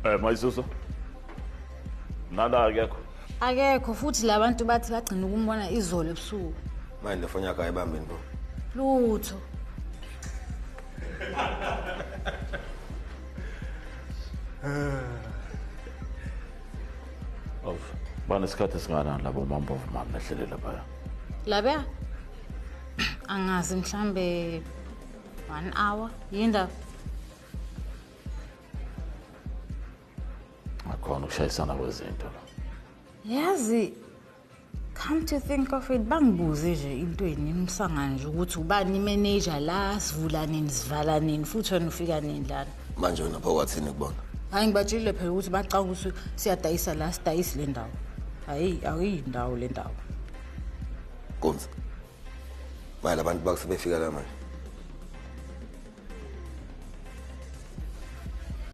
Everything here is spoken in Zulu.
Mayisuso. Nala akekho. Akekho futhi labantu bathi bagcina ukumbona izolo ebusuku. Manje le phone yakho ayibambe nto. Lutho. Banesikhathi singana labo mambo mama ehlele lapha. Lapha? Angazi mhlambe 1 hour yinda. Akhona ukushayisana kwezinto la. Yazi come to think of it bangibuze nje into enimsanga nje ukuthi ubani imanager la sivula nini sivala nini futhi wena ufika nini lana. Manje wena phakathini kubona. Hayi ngibatshile phela ukuthi bacaka ukuthi siyadayisa la sidayisi le ndawo. Hayi awuyindawo le ndawo. Konza. Manje abantu bakuse befika la manje.